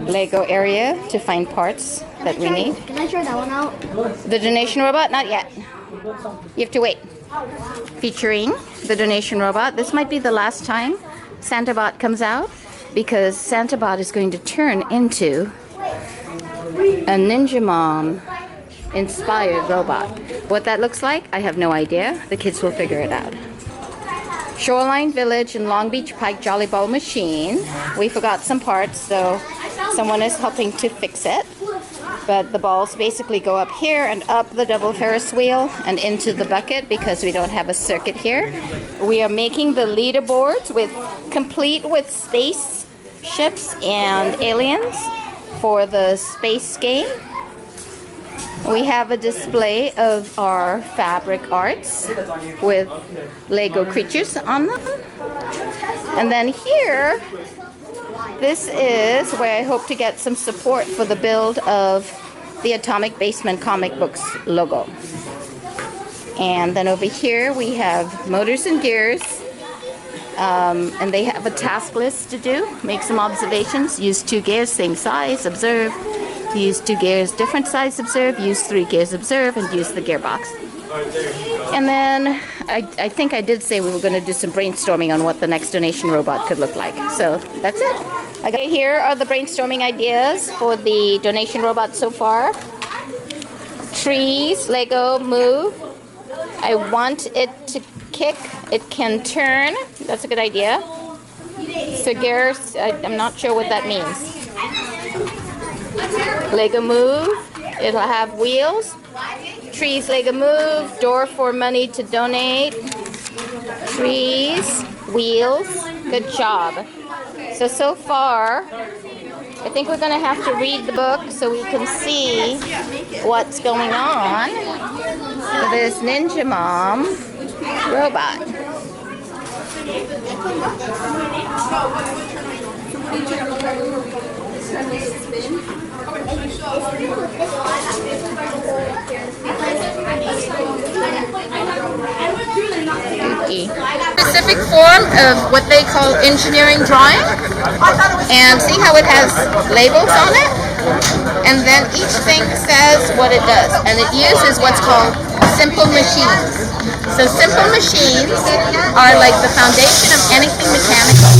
Lego area to find parts that we need. Can I try that one out? The donation robot? Not yet. You have to wait. Featuring the donation robot. This might be the last time SantaBot comes out because SantaBot is going to turn into a Ninja Mom inspired robot. What that looks like, I have no idea. The kids will figure it out. Shoreline Village and Long Beach Pike Jolly Ball machine. We forgot some parts, so someone is helping to fix it. But the balls basically go up here and up the double Ferris wheel and into the bucket because we don't have a circuit here. We are making the leaderboards complete with space ships and aliens for the space game. We have a display of our fabric arts with Lego creatures on them. And then here, this is where I hope to get some support for the build of the Atomic Basement comic books logo. And then over here we have motors and gears. And they have a task list to do. Make some observations. Use 2 gears, same size, observe. Use 2 gears, different size, observe. Use 3 gears, observe, and use the gearbox. And then I think I did say we were going to do some brainstorming on what the next donation robot could look like. So that's it. Okay, here are the brainstorming ideas for the donation robot so far. Trees, Lego, move. I want it to kick. It can turn. That's a good idea. So gears, I'm not sure what that means. Lego move. It'll have wheels. Trees, Lego move. Door for money to donate. Trees, wheels. Good job. So far, I think we're going to have to read the book so we can see what's going on with this Ninja Mom robot. Specific form of what they call engineering drawing, and see how it has labels on it, and then each thing says what it does, and it uses what's called simple machines. So simple machines are like the foundation of anything mechanical,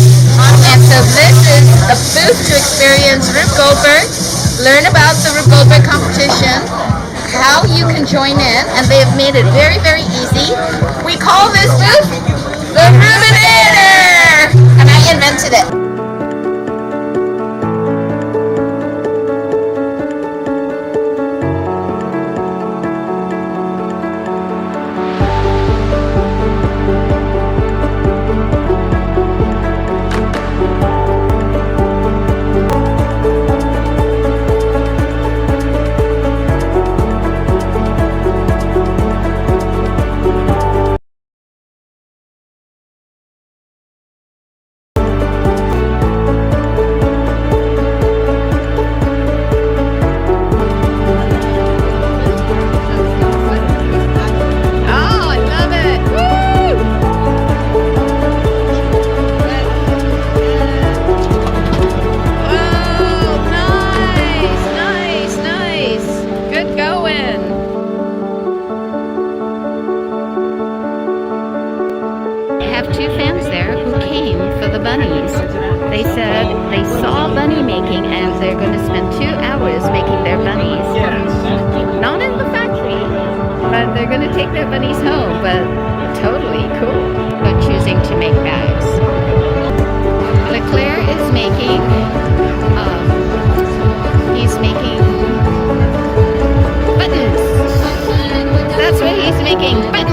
and so this is a booth to experience Rube Goldberg, learn about the Rube Goldberg competition, how you can join in, and they have made it very, very easy. We call this booth the Rubinator, and I invented it. They said they saw bunny making and they're going to spend 2 hours making their bunnies. Not in the factory, but they're going to take their bunnies home, but totally cool. They're choosing to make bags. Leclerc is making, he's making buttons. That's what he's making, buttons.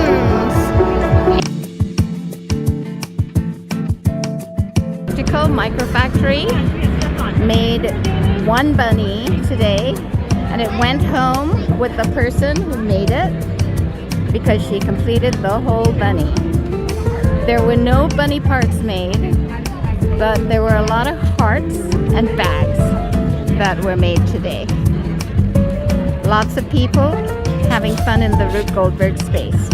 Makerfaire made 1 bunny today, and it went home with the person who made it because she completed the whole bunny. There were no bunny parts made, but there were a lot of hearts and bags that were made today. Lots of people having fun in the Rube Goldberg space.